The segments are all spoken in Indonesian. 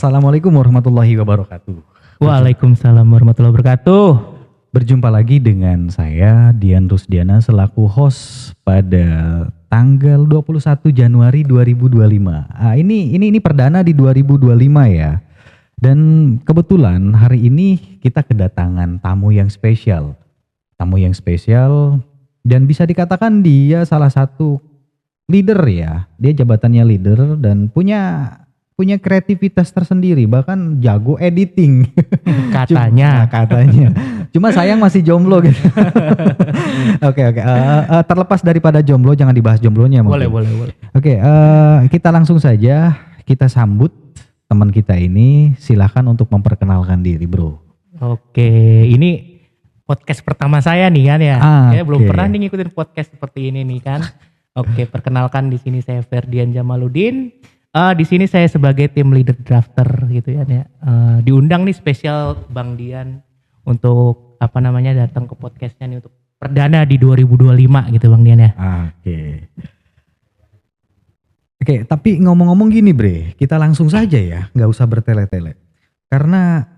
Assalamualaikum warahmatullahi wabarakatuh. Waalaikumsalam warahmatullahi wabarakatuh. Berjumpa lagi dengan saya Dian Rusdiana selaku host pada tanggal 21 Januari 2025. Ini perdana di 2025 ya. Dan kebetulan hari ini kita kedatangan tamu yang spesial. Tamu yang spesial dan bisa dikatakan dia salah satu leader ya. Dia jabatannya leader dan punya kreativitas tersendiri, bahkan jago editing. Katanya. Katanya. Cuma sayang masih jomblo gitu. Oke. Terlepas daripada jomblo, jangan dibahas jomblonya. Boleh. Oke, kita langsung saja kita sambut teman kita ini. Silahkan untuk memperkenalkan diri, bro. Oke, ini podcast pertama saya nih kan ya. Saya belum pernah nih ngikutin podcast seperti ini nih kan. Oke, perkenalkan di sini saya Ferdian Jamaluddin. Di sini saya sebagai tim leader drafter gitu ya. Diundang nih spesial Bang Dian untuk datang ke podcastnya nih untuk perdana di 2025 gitu Bang Dian ya. Oke, tapi ngomong-ngomong gini Bre, kita langsung saja ya, nggak usah bertele-tele. Karena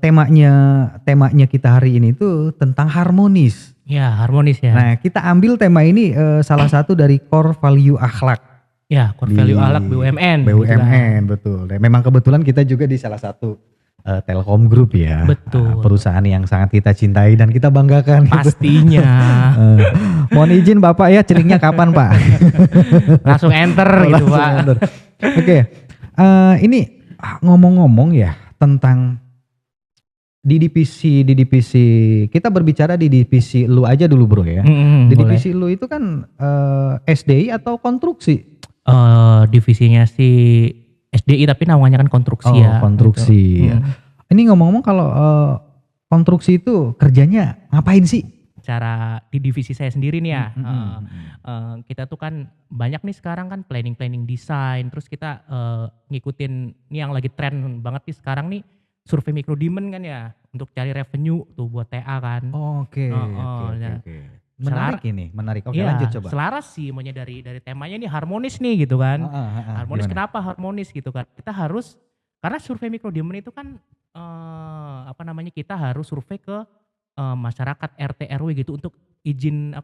temanya kita hari ini tuh tentang harmonis. Ya, harmonis ya. Nah, kita ambil tema ini salah satu dari core value akhlak. Ya, core value akhlak BUMN. BUMN, betul. Dan memang kebetulan kita juga di salah satu Telkom Group ya. Betul. Perusahaan yang sangat kita cintai dan kita banggakan. Pastinya. Mohon izin Bapak ya, ceringnya kapan Pak? Langsung enter gitu Pak. Oke, ini ngomong-ngomong ya tentang di divisi kita berbicara di divisi lu aja dulu bro ya. Di divisi lu itu kan SDI atau konstruksi? Divisinya si SDI tapi namanya kan konstruksi ya. Konstruksi. Gitu. Ini ngomong-ngomong kalau konstruksi itu kerjanya ngapain sih? Cara di divisi saya sendiri nih ya. Kita tuh kan banyak nih sekarang kan planning desain. Terus kita ngikutin nih yang lagi tren banget nih sekarang nih. Survei microdemand kan ya untuk cari revenue tuh buat TA kan. Oke. Menarik. Oke, lanjut coba. Selaras sih maunya dari temanya ini harmonis nih gitu kan. Harmonis gimana? Kenapa harmonis gitu kan? Kita harus karena survei microdemand itu kan kita harus survei ke masyarakat RT RW gitu untuk izin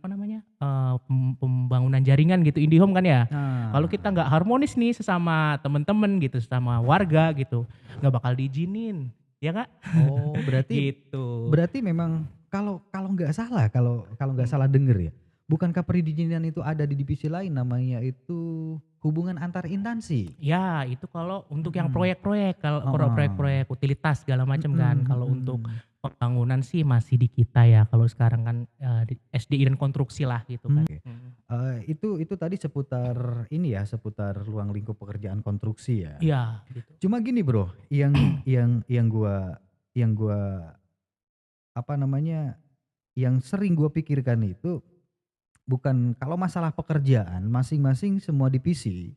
pembangunan jaringan gitu IndiHome kan ya. Kalau kita nggak harmonis nih sesama teman-teman gitu, sesama warga gitu, nggak bakal diizinin, ya nggak? Oh berarti gitu. Berarti memang kalau nggak salah, kalau nggak salah denger ya, bukankah perizinan itu ada di divisi lain namanya itu hubungan antar instansi? Ya itu kalau untuk yang proyek-proyek, kalau proyek-proyek utilitas segala macam kan. Kalau untuk pembangunan sih masih di kita ya. Kalau sekarang kan di SDI dan konstruksi lah gitu kan. Itu tadi seputar ini ya, seputar ruang lingkup pekerjaan konstruksi ya. Iya. Gitu. Cuma gini bro, yang gua yang sering gue pikirkan itu bukan kalau masalah pekerjaan masing-masing semua divisi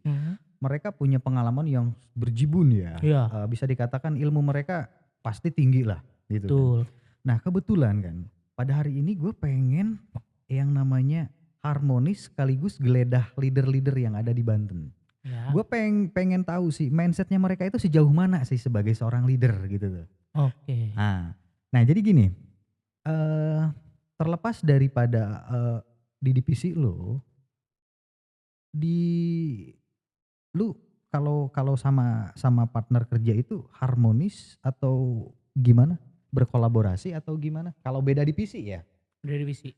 mereka punya pengalaman yang berjibun ya. Bisa dikatakan ilmu mereka pasti tinggi lah gitu. Betul. Kan. Nah kebetulan kan pada hari ini gue pengen yang namanya harmonis sekaligus geledah leader-leader yang ada di Banten. Ya. Gue pengen tahu sih mindsetnya mereka itu sejauh mana sih sebagai seorang leader gitu tuh. Oke. Nah jadi gini, terlepas daripada di divisi lu kalau sama partner kerja itu harmonis atau gimana? Berkolaborasi atau gimana? Kalau beda divisi ya? Beda divisi.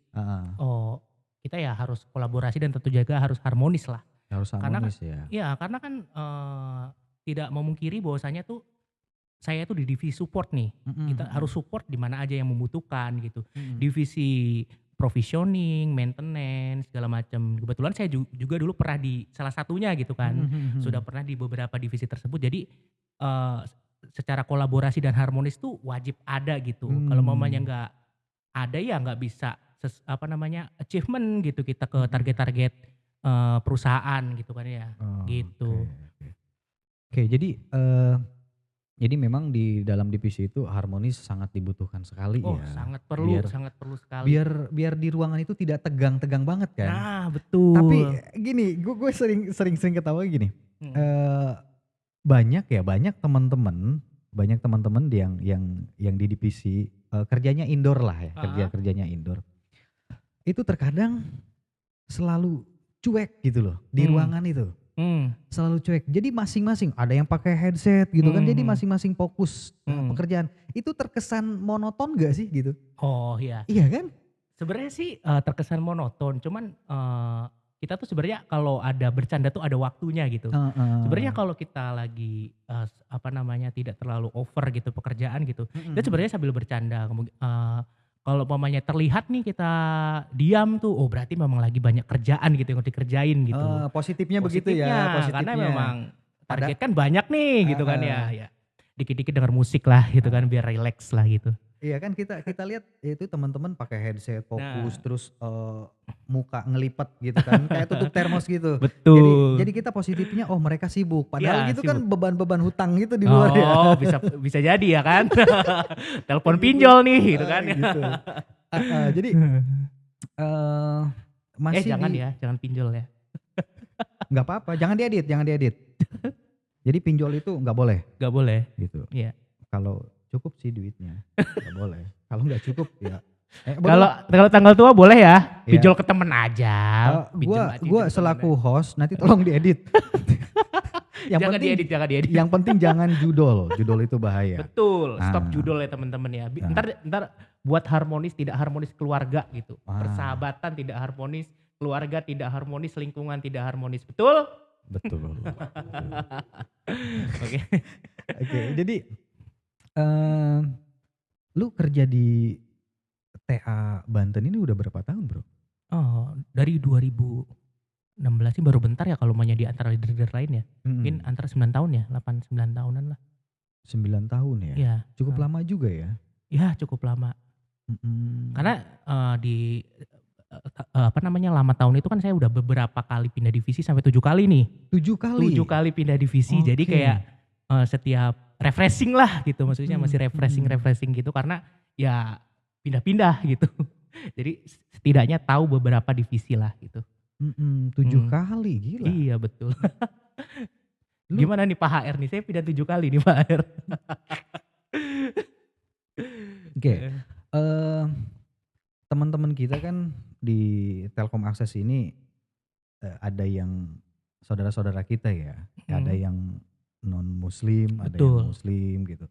Oh, kita ya harus kolaborasi dan tentu juga harus harmonis lah. Harus harmonis ya. Iya, karena kan tidak memungkiri bahwasanya tuh saya itu di divisi support nih. Kita harus support di mana aja yang membutuhkan gitu. Divisi provisioning, maintenance, segala macam. Kebetulan saya juga dulu pernah di salah satunya gitu kan. Sudah pernah di beberapa divisi tersebut. Jadi secara kolaborasi dan harmonis tuh wajib ada gitu. Kalau mamanya nggak ada ya nggak bisa achievement gitu kita ke target-target perusahaan gitu kan ya. Gitu. Oke, jadi memang di dalam divisi itu harmonis sangat dibutuhkan sekali ya. Sangat perlu sekali. Biar di ruangan itu tidak tegang-tegang banget kan. Nah betul. Tapi gini, gue sering ketawa gini. banyak teman-teman, yang di divisi kerjanya indoor lah ya, kerjanya indoor. Itu terkadang selalu cuek gitu loh di ruangan itu. Selalu cuek. Jadi masing-masing ada yang pakai headset gitu kan. Jadi masing-masing fokus pekerjaan. Itu terkesan monoton gak sih gitu? Oh iya. Iya kan? Sebenarnya sih terkesan monoton, cuman kita tuh sebenarnya kalau ada bercanda tuh ada waktunya gitu. Sebenarnya kalau kita lagi tidak terlalu over gitu pekerjaan gitu, kita sebenarnya sambil bercanda. Kalau umpamanya terlihat nih kita diam tuh, oh berarti memang lagi banyak kerjaan gitu yang harus dikerjain gitu. Positifnya begitu ya, Karena positifnya. memang target kan banyak nih gitu kan ya. Dikit-dikit denger musik lah gitu kan biar relax lah gitu. Iya kan kita lihat itu teman-teman pakai headset fokus terus muka ngelipat gitu kan kayak tutup termos gitu. Betul. Jadi kita positifnya oh mereka sibuk padahal Iya, gitu kan sibuk. beban-beban hutang gitu di luar ya. Oh bisa jadi ya kan. Telepon pinjol nih gitu kan. Gitu. Jadi masih jangan pinjol ya. nggak apa-apa, jangan diedit. Jadi pinjol itu nggak boleh Gak boleh. gitu. Iya. Kalau cukup sih duitnya nggak boleh. Kalau nggak cukup ya. Kalau tanggal tua boleh ya, Iya. pinjol ke temen aja. Gua selaku host nanti tolong diedit. Jangan diedit. Yang penting jangan judol itu bahaya. Betul, stop judol ya teman-teman ya. Ntar buat tidak harmonis keluarga gitu. Persahabatan tidak harmonis, keluarga tidak harmonis, lingkungan tidak harmonis. Betul? Betul. Oke. Jadi lu kerja di TA Banten ini udah berapa tahun, Bro? Oh, dari 2016 sih baru bentar ya kalau di antara leader-leader lain ya. Mungkin antara 9 tahun ya, 8-9 tahunan lah. 9 tahun ya? Iya. Cukup lama juga ya? Iya cukup lama. Karena lama tahun itu kan saya udah beberapa kali pindah divisi sampai 7 kali nih. 7 kali? 7 kali pindah divisi. Jadi kayak setiap refreshing lah gitu. Maksudnya masih refreshing gitu karena ya pindah-pindah gitu. Jadi setidaknya tahu beberapa divisi lah gitu. 7 kali, gila. Iya betul. Gimana nih Pak HR nih? Saya pindah 7 kali nih Pak HR. Oke. Teman-teman kita kan di Telkom Akses ini ada yang saudara-saudara kita ya. Ada yang non muslim, ada yang muslim gitu.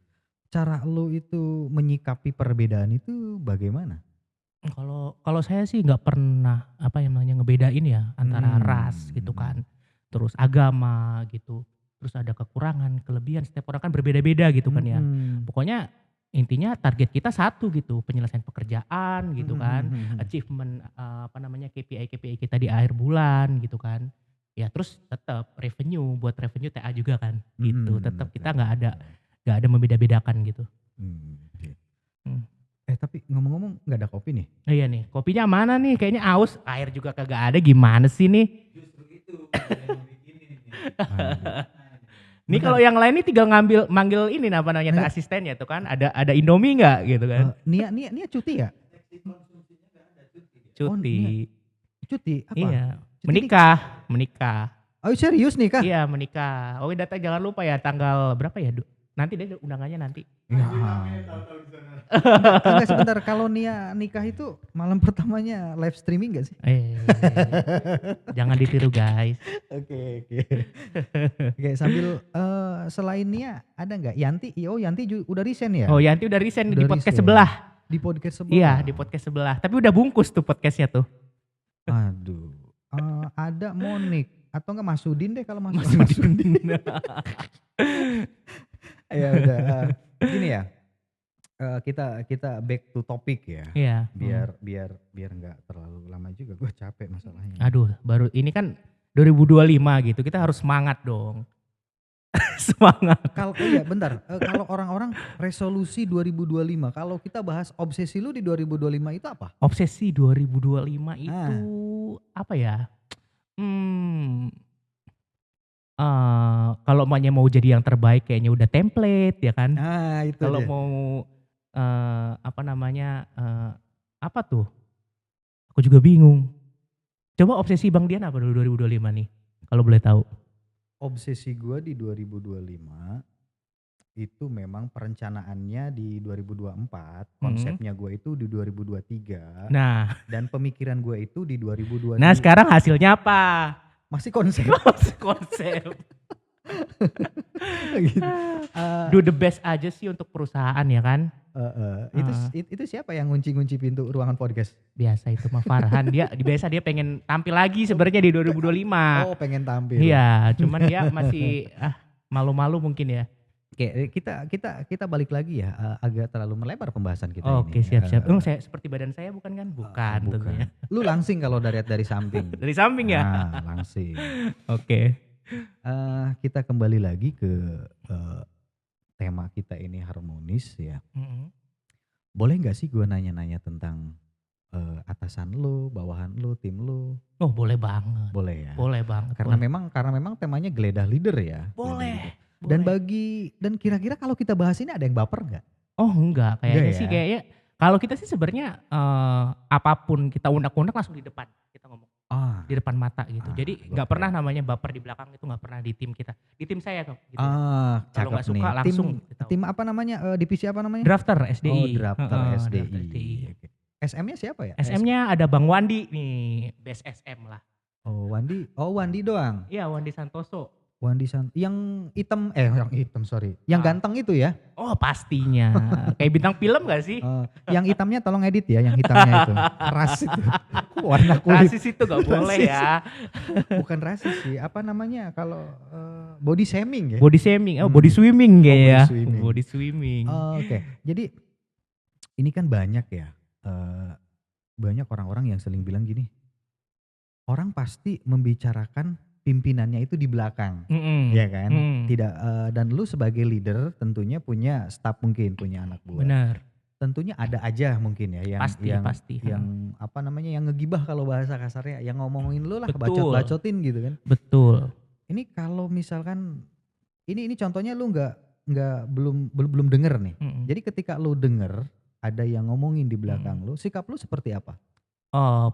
Cara lu itu menyikapi perbedaan itu bagaimana? Kalau saya sih nggak pernah ngebedain ya antara ras gitu kan, terus agama gitu, terus ada kekurangan, kelebihan setiap orang kan berbeda-beda gitu kan ya. Pokoknya intinya target kita satu gitu, penyelesaian pekerjaan gitu kan, achievement KPI kita di akhir bulan gitu kan. Ya terus tetap revenue TA juga kan gitu, tetap kita nggak ada membeda-bedakan gitu. Tapi ngomong-ngomong nggak ada kopi nih? Iya nih, kopinya mana nih? Kayaknya aus, air juga kagak ada, gimana sih nih? Justru itu yang bikinin nih. Nih kalau yang lain nih tinggal manggil ini asistennya tuh kan, ada Indomie nggak gitu kan? Nia cuti ya? Cuti. Cuti apa? Iya, menikah. Oh serius nih Kak? Iya menikah. Oh datang jangan lupa ya tanggal berapa ya? Nanti deh undangannya nanti. Ya. Enggak sebentar, kalau Nia nikah itu malam pertamanya live streaming gak sih? Jangan ditiru guys. Oke. Sambil selain Nia ada nggak? Yanti udah resign ya? Oh Yanti udah resign di podcast sebelah. Di podcast sebelah? Iya di podcast sebelah, tapi udah bungkus tuh podcastnya tuh. Aduh, ada Monik atau enggak Masudin deh kalau Masudin. Ya udah, gini ya. Kita back to topic ya. Iya. Biar nggak terlalu lama juga. Gue capek masalahnya. Aduh, baru ini kan 2025 gitu. Kita harus semangat dong. Semangat. Bentar. Kalau orang-orang resolusi 2025, kalau kita bahas obsesi lu di 2025 itu apa? Obsesi 2025 itu apa ya? Kalau mau jadi yang terbaik kayaknya udah template ya kan. Itu kalau dia. Mau apa tuh? Aku juga bingung. Coba obsesi Bang Dian apa dulu 2025 nih? Kalau boleh tahu. obsesi gue di 2025 itu memang perencanaannya di 2024, konsepnya gue itu di 2023, Nah, dan pemikiran gue itu di 2022. nah sekarang hasilnya apa? Masih konsep. Konsep. Gitu. Do the best aja sih untuk perusahaan ya kan. Itu siapa yang ngunci-ngunci pintu ruangan podcast? Biasa itu mah Farhan, biasa dia pengen tampil lagi sebenarnya di 2025. Oh, pengen tampil. Iya, cuman dia masih malu-malu mungkin ya. Oke, kita balik lagi ya, agak terlalu melebar pembahasan kita ini. Oke, siap-siap. Saya seperti badan saya bukan kan? Bukan tentunya. Lu langsing kalau dari samping. Dari samping ya? Nah, langsing. Oke. Kita kembali lagi ke tema kita ini harmonis ya. Boleh nggak sih gue nanya-nanya tentang atasan lu, bawahan lu, tim lu? Oh, boleh banget. Boleh ya. Boleh banget. Karena memang temanya geledah leader ya. Boleh. Dan kira-kira kalau kita bahas ini ada yang baper nggak? Oh enggak, kayaknya ya? sih kayaknya kalau kita sih sebenarnya apapun kita unek-unek langsung di depan kita ngomong. Di depan mata gitu. Jadi nggak pernah namanya baper di belakang, itu nggak pernah di tim kita. Di tim saya kok. Gitu. Kalau nggak suka nih. Langsung. Tim apa namanya? Divisi apa namanya? Drafter SDI. Oh, Drafter SDI. Drafter SDI. Okay. SM-nya siapa ya? SM-nya ada Bang Wandi nih, best SM lah. Oh Wandi doang? Iya, Wandi Santoso. Yang hitam sorry. Yang ganteng itu ya? Oh pastinya. Kayak bintang film gak sih? Yang hitamnya tolong edit ya, yang hitamnya itu. Ras itu. Warna kulit. Rasis itu gak boleh ya. Bukan rasis sih, apa namanya kalau body shaming ya? Body shaming, body swimming kayaknya. Body swimming. Oke. Jadi ini kan banyak ya. Banyak orang-orang yang sering bilang gini. Orang pasti membicarakan pimpinannya itu di belakang, ya kan? Tidak dan lu sebagai leader tentunya punya staff mungkin, punya anak buah. Benar. Tentunya ada aja mungkin ya pasti. Yang apa namanya yang ngegibah kalau bahasa kasarnya, yang ngomongin lu lah, bacot-bacotin gitu kan. Betul. Ini kalau misalkan ini contohnya lu belum denger nih. Jadi ketika lu denger ada yang ngomongin di belakang lu, sikap lu seperti apa?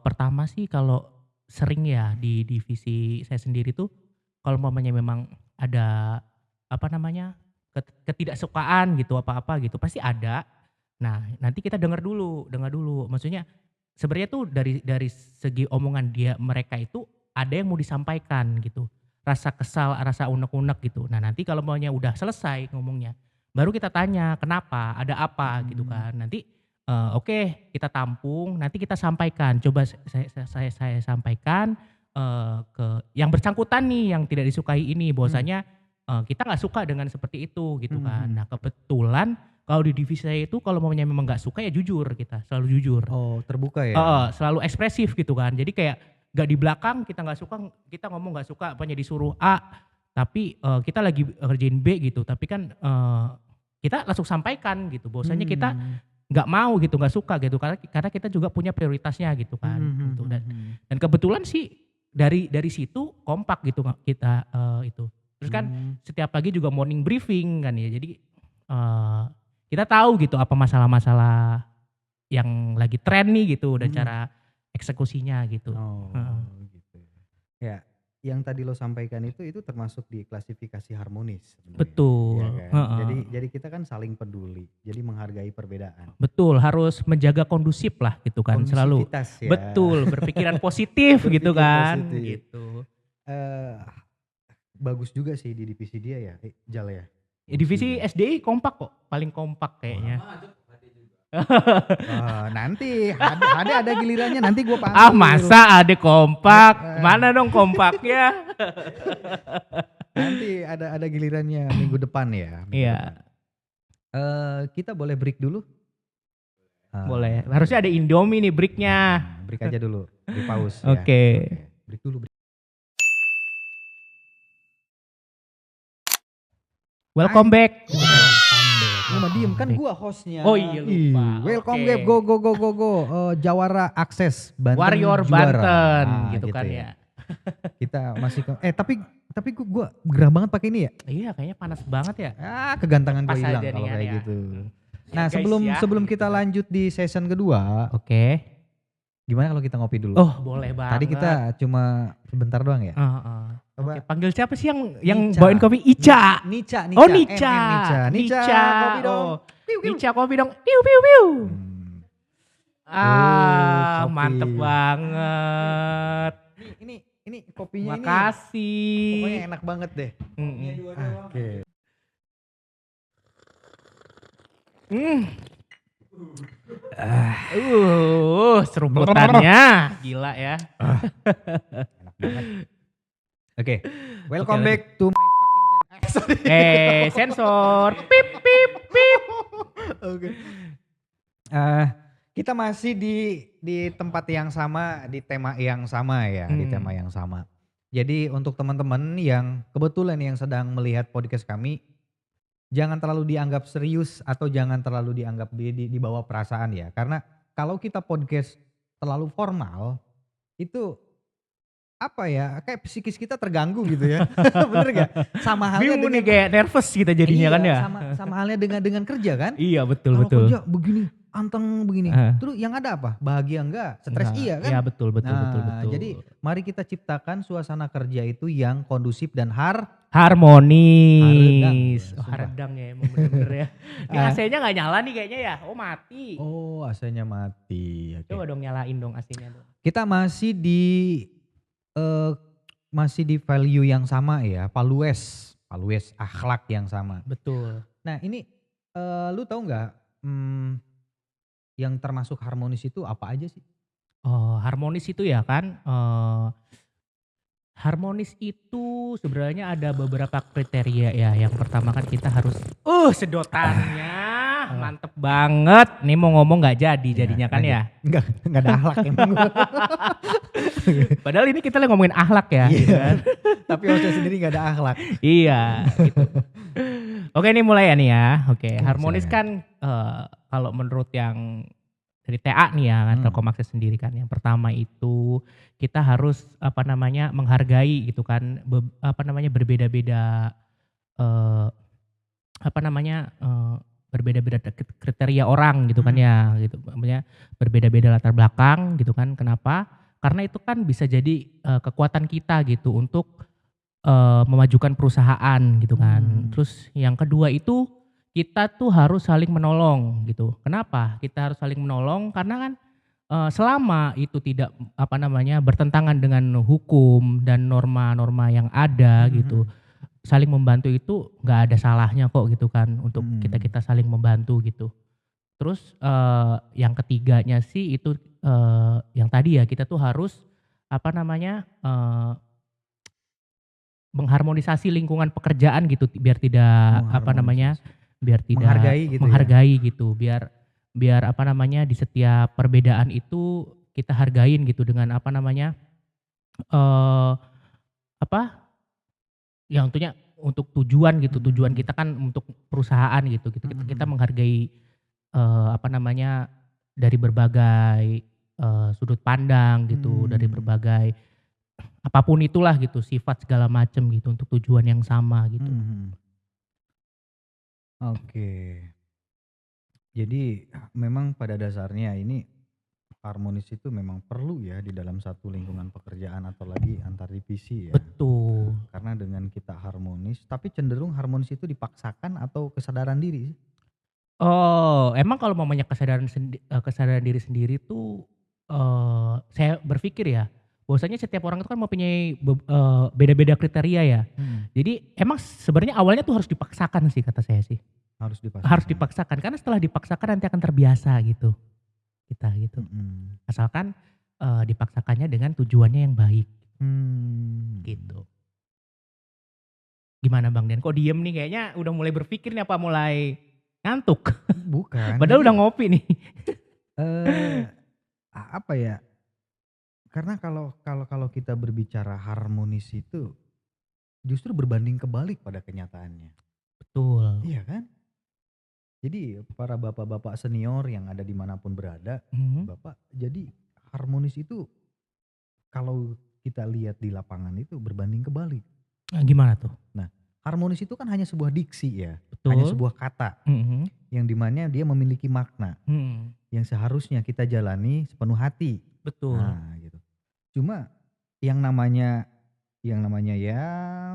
Pertama sih kalau sering ya di divisi saya sendiri tuh kalau umpamanya memang ada apa namanya ketidaksukaan gitu apa-apa gitu pasti ada. Nah nanti kita dengar dulu. Maksudnya sebenarnya tuh dari segi omongan mereka itu ada yang mau disampaikan gitu. Rasa kesal, rasa unek-unek gitu. Nah nanti kalau maunya udah selesai ngomongnya, baru kita tanya kenapa, ada apa gitu kan. Nanti oke, kita tampung, nanti kita sampaikan. Coba saya sampaikan ke yang bersangkutan nih, yang tidak disukai ini, bahwasanya kita nggak suka dengan seperti itu gitu kan. Nah kebetulan kalau di divisi saya itu kalau maunya memang nggak suka ya jujur, kita selalu jujur. Oh terbuka ya? Selalu ekspresif gitu kan. Jadi kayak nggak di belakang kita nggak suka, kita ngomong nggak suka, apanya disuruh A, tapi kita lagi kerjain B gitu. Tapi kan kita langsung sampaikan gitu, bahwasanya kita nggak mau gitu, nggak suka gitu, karena kita juga punya prioritasnya gitu kan. Gitu. Dan kebetulan sih dari situ kompak gitu kita itu. Terus kan setiap pagi juga morning briefing kan ya, jadi kita tahu gitu apa masalah-masalah yang lagi tren nih gitu dan cara eksekusinya gitu. Gitu. Ya, yang tadi lo sampaikan itu termasuk di klasifikasi harmonis sebenarnya. Betul. Ya kan? Jadi kita kan saling peduli, jadi menghargai perbedaan. Betul, harus menjaga kondusif lah gitu kan, selalu. Ya. Betul, berpikiran positif gitu kan. Positif. Gitu. Bagus juga sih di divisi dia ya, Jal ya. Divisi SDI kompak kok, paling kompak kayaknya. Nanti ada gilirannya, nanti gue panggil. Masa ada kompak? Mana dong kompaknya? Nanti ada gilirannya minggu depan ya. Iya. Kita boleh break dulu? Boleh. Harusnya ada Indomie nih breaknya. Break aja dulu, di pause. Oke. Break dulu. Welcome back. Lu mah diem kan gua hostnya. Oh iya lupa. Welcome back, go. Jawara Akses Banten Warrior juara. Banten gitu kan ya. Kita masih tapi gua gerah banget pakai ini ya. Iya kayaknya panas banget ya. Kegantangan gua Pas hilang aja kalau nih, kayak ya. gitu. Ya, Nah guys, sebelum kita lanjut di season kedua, Oke. gimana kalau kita ngopi dulu? Oh boleh banget. Tadi kita cuma sebentar doang ya. Coba. Oke, panggil siapa sih yang Nica. bawain kopi? Ica. Nica. Oh, Nica. Nica, kopi dong. Oh, Nica kopi dong. Piu piu piu. Kopi. Mantep banget. Ini kopinya Makasih. pokoknya enak banget deh. Oke. Seruputannya gila ya. Enak banget. Oke. Welcome back to my fucking Sensor. Pip pip pip. Oke. Kita masih di tempat yang sama, di tema yang sama ya, di tema yang sama. Jadi untuk teman-teman yang kebetulan yang sedang melihat podcast kami, jangan terlalu dianggap serius atau jangan terlalu dianggap di bawah perasaan ya. Karena kalau kita podcast terlalu formal, itu apa ya, kayak psikis kita terganggu gitu ya. Bener gak? Sama halnya Bingung nih, kayak nervous kita jadinya kan ya. Sama halnya dengan kerja kan. Iya betul. Kalau kerja begini, anteng begini. Terus yang ada apa? Bahagia enggak? Stres Enggak. iya kan? Iya betul. Jadi mari kita ciptakan suasana kerja itu yang kondusif dan harmonis. Haredang ya emang bener-bener ya. Ini AC-nya gak nyala nih kayaknya ya. Oh mati. Oh AC-nya mati. Okay. Coba dong nyalain dong AC-nya dong. Kita masih di value yang sama ya. Values akhlak yang sama. Betul. Nah ini lu tahu nggak yang termasuk harmonis itu apa aja sih? Harmonis itu ya kan. Harmonis itu sebenarnya ada beberapa kriteria ya. Yang pertama kan kita harus sedotannya mantep banget. Nih mau ngomong nggak jadinya kan ya. Nggak ada akhlak emang. Padahal ini kita lagi ngomongin akhlak ya. Gitu kan? Tapi hostnya sendiri nggak ada akhlak. Iya. Gitu. Oke ini mulai ya nih ya. Oke harmonis kan kalau menurut yang dari TA nih ya kan Telkom Akses sendiri kan. Yang pertama itu kita harus menghargai gitu kan berbeda-beda berbeda-beda kriteria orang gitu kan ya gitu. Maksudnya berbeda-beda latar belakang gitu kan. Kenapa? Karena itu kan bisa jadi kekuatan kita gitu untuk memajukan perusahaan gitu kan. Terus yang kedua itu kita tuh harus saling menolong gitu. Kenapa? Kita harus saling menolong karena kan selama itu tidak bertentangan dengan hukum dan norma-norma yang ada gitu. Saling membantu itu nggak ada salahnya kok gitu kan untuk kita saling membantu gitu. Terus yang ketiganya sih itu yang tadi ya kita tuh harus mengharmonisasi lingkungan pekerjaan gitu biar tidak menghargai gitu biar di setiap perbedaan itu kita hargain gitu dengan ya tentunya untuk tujuan gitu. Tujuan kita kan untuk perusahaan gitu. Kita menghargai dari berbagai sudut pandang gitu, dari berbagai apapun itulah gitu, sifat segala macam gitu untuk tujuan yang sama gitu. Oke. Jadi memang pada dasarnya ini harmonis itu memang perlu ya di dalam satu lingkungan pekerjaan atau lagi antar divisi ya. Betul. Karena dengan kita harmonis, tapi cenderung harmonis itu dipaksakan atau kesadaran diri? Emang kalau mamanya kesadaran diri sendiri tuh saya berpikir ya, bahwasanya setiap orang itu kan mempunyai beda-beda kriteria ya. Jadi emang sebenarnya awalnya tuh harus dipaksakan sih kata saya sih. Harus dipaksakan karena setelah dipaksakan nanti akan terbiasa gitu. Kita gitu. Asalkan dipaksakannya dengan tujuannya yang baik. Gitu. Gimana Bang Den? Kok diem nih kayaknya udah mulai berpikir nih apa mulai ngantuk? Bukan. Padahal udah ngopi nih. Apa ya? Karena kalau kita berbicara harmonis itu justru berbanding kebalik pada kenyataannya. Betul. Iya kan? Jadi para bapak-bapak senior yang ada dimanapun berada, Bapak, jadi harmonis itu kalau kita lihat di lapangan itu berbanding kebalik. Gimana tuh? Nah, harmonis itu kan hanya sebuah diksi ya, Betul. hanya sebuah kata yang dimana dia memiliki makna yang seharusnya kita jalani sepenuh hati. Betul. Nah, gitu. Cuma yang namanya yang namanya ya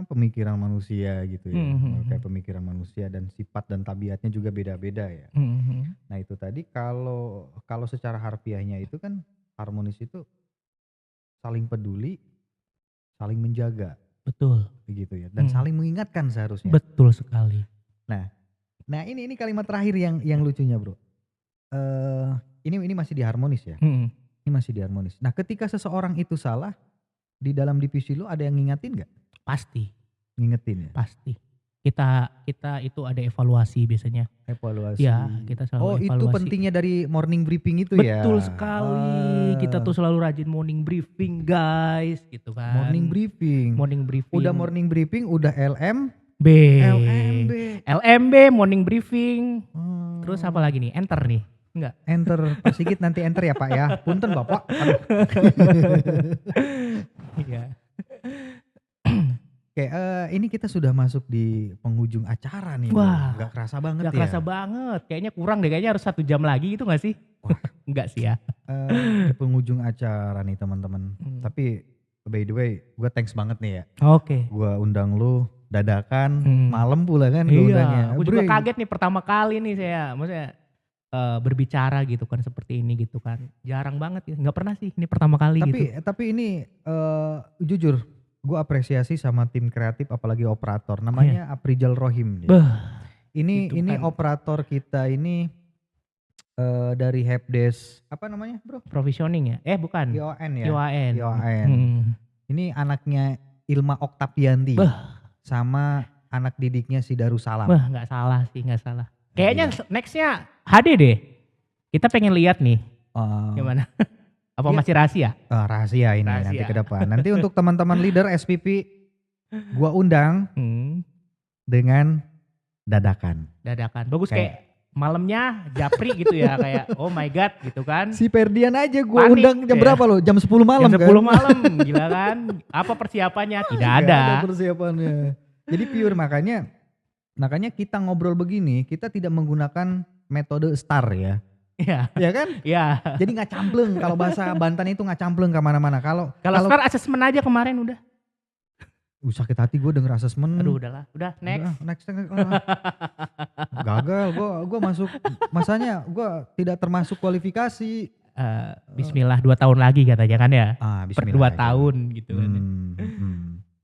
pemikiran manusia gitu ya. Kayak Mhm, pemikiran manusia dan sifat dan tabiatnya juga beda-beda ya. mhm, mhm. Nah itu tadi kalau kalau secara harfiahnya itu kan harmonis itu saling peduli, saling menjaga Betul, begitu ya dan mhm, saling mengingatkan seharusnya. betul sekali. Nah, nah ini kalimat terakhir yang lucunya, Bro. Eh ini masih di harmonis ya. Mhm, Ini masih di harmonis. Nah, ketika seseorang itu salah di dalam divisi lu ada yang ngingetin nggak? pasti. Ngingetin ya. Pasti. Kita kita itu ada evaluasi biasanya. Ya, Evaluasi. kita Oh, selalu itu evaluasi. pentingnya dari morning briefing itu Betul ya? sekali, kita tuh selalu rajin morning briefing guys, gitu Morning kan. briefing. Morning Udah briefing morning briefing, udah B, LMB. LMB morning briefing, terus apa Oh, lagi nih? Enter nih? Enggak? enter. Pak Sigit nanti enter ya Pak ya. Punten Bapak. Aduh. Iya. Oke, ini kita sudah masuk di penghujung acara nih Bro. Wah, Nggak kerasa banget nggak ya. kerasa banget, kayaknya kurang deh, kayaknya harus 1 jam lagi gitu nggak sih? Wah, Enggak sih ya? di penghujung acara nih teman-teman. Mmm, Tapi by the way, gue thanks banget nih ya. oke, Gua undang lu dadakan, mhm. malam pula kan gue Iya, undangnya. aku juga Bre, kaget nih pertama kali nih saya, maksudnya, berbicara gitu kan seperti ini gitu kan. Jarang banget ya, nggak pernah sih, ini pertama kali gitu. tapi ini jujur gue apresiasi sama tim kreatif apalagi operator Iya. namanya Aprijal Rohim dia. Beh, itu Ini kan operator kita ini dari helpdesk apa namanya, Bro? provisioning ya? Eh bukan, ION ya, IOAN, ION. mhm. Ini anaknya Ilma Oktapianti Beh sama anak didiknya si Darussalam. beh, nggak salah sih, nggak salah. Nah, Kayaknya gila. next-nya HD deh, kita pengen lihat nih, Eh, gimana? Apa ya masih rahasia? rahasia ini nanti ke Rahasia. depan. Nanti untuk teman-teman leader SPP gua undang Mhm, dengan dadakan. dadakan. Bagus Kayak kayak malamnya japri gitu ya, kayak oh my god gitu kan. si Ferdian aja gua Panik undang jam ya, berapa loh? Jam 10 jam malam kan? 10 malam, gila kan. Apa persiapannya? Tidak Gak ada. ada persiapannya. Jadi pure makanya kita ngobrol begini, kita tidak menggunakan metode STAR ya. Iya, Ya kan? iya. Jadi nggak campleng kalau bahasa Banten itu nggak campleng ke mana-mana. Kalau Kalau kalau STAR asesmen aja kemarin udah. sakit hati gue denger asesmen. Aduh udahlah, udah Udah, next. next. Gagal, gue masuk, masanya gue tidak termasuk kualifikasi. Bismillah 2 tahun lagi katanya kan ya. Per 2 Bismillah aja lah. tahun gitu kan ya.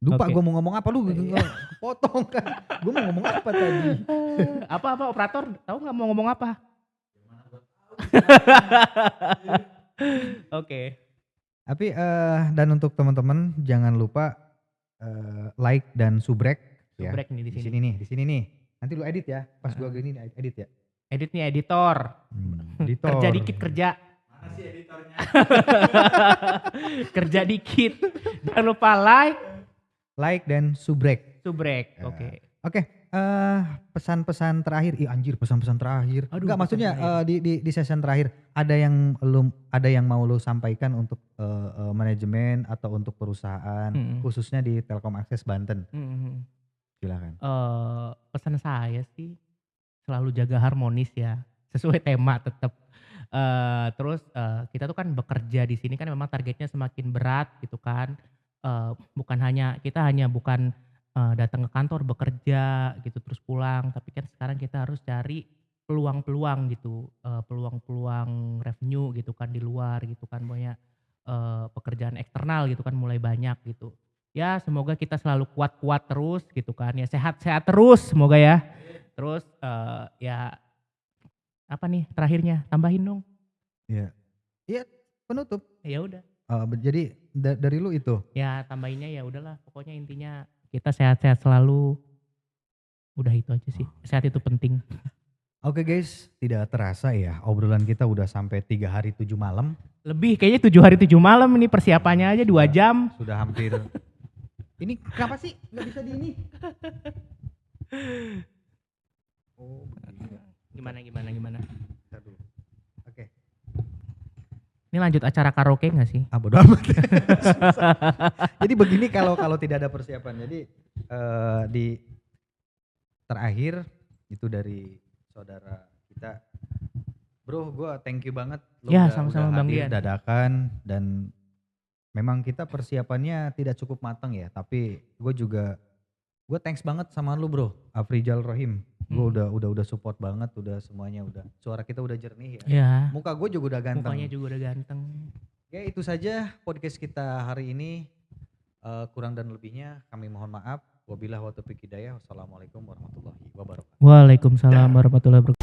Lupa Oke. gue mau ngomong apa lu Iya. potong kan. Gue mau ngomong apa tadi? Apa operator tahu nggak mau ngomong apa? Oke. Tapi dan untuk teman-teman jangan lupa like dan subrek ya. Subrek nih di Di sini. sini nih, di sini nih. Nanti lu edit ya. Pas gua Heeh. gini edit ya. Edit nih editor. Kerja Editor. dikit kerja. Kerja dikit. Jangan lupa like, Like dan subrek. subrek. Ya. Oke. Oke, pesan-pesan terakhir. Ih anjir, pesan-pesan terakhir. Aduh, Enggak, pesan maksudnya terakhir. di session terakhir ada yang mau lu sampaikan untuk manajemen atau untuk perusahaan Mhm. khususnya di Telkom Akses Banten. Mhm. Silakan. Pesan saya sih selalu jaga harmonis ya, sesuai tema tetap. Terus, kita tuh kan bekerja di sini kan memang targetnya semakin berat gitu kan. Kita hanya bukan, datang ke kantor bekerja gitu terus pulang, tapi kan sekarang kita harus cari peluang-peluang gitu, peluang-peluang revenue gitu kan di luar gitu kan, banyak, pekerjaan eksternal gitu kan mulai banyak gitu. Ya semoga kita selalu kuat-kuat terus gitu kan ya, sehat-sehat terus semoga ya. Terus, ya apa nih terakhirnya? Tambahin dong. Iya. Iya, penutup. Ya udah, Jadi dari lu itu. ya tambahinnya ya udahlah pokoknya intinya kita sehat-sehat selalu, udah itu aja sih, sehat itu penting. Oke guys, tidak terasa ya obrolan kita udah sampai 3 hari 7 malam. Lebih kayaknya 7 hari 7 malam ini persiapannya aja 2 jam. Sudah hampir. Ini kenapa sih nggak bisa di ini? Oh, begini. Gimana? Aduh. Oke. Ini lanjut acara karaoke nggak sih? Bodo amat. Jadi begini kalau tidak ada persiapan. Jadi di terakhir itu dari saudara kita. Bro, gue thank you banget. Lu Ya udah sama-sama Bang hadir Dian. dadakan dan Memang kita persiapannya tidak cukup matang ya, tapi gue thanks banget sama lu bro, Afrizal Rohim. Gue udah support banget, udah semuanya udah. Suara kita udah jernih ya. Ya, Muka gue juga udah ganteng. mukanya juga udah ganteng. Ya itu saja podcast kita hari ini. Kurang dan lebihnya kami mohon maaf. Wabillahi wa taufiq hidayah. Wassalamualaikum warahmatullahi wabarakatuh. Waalaikumsalam warahmatullahi wabarakatuh.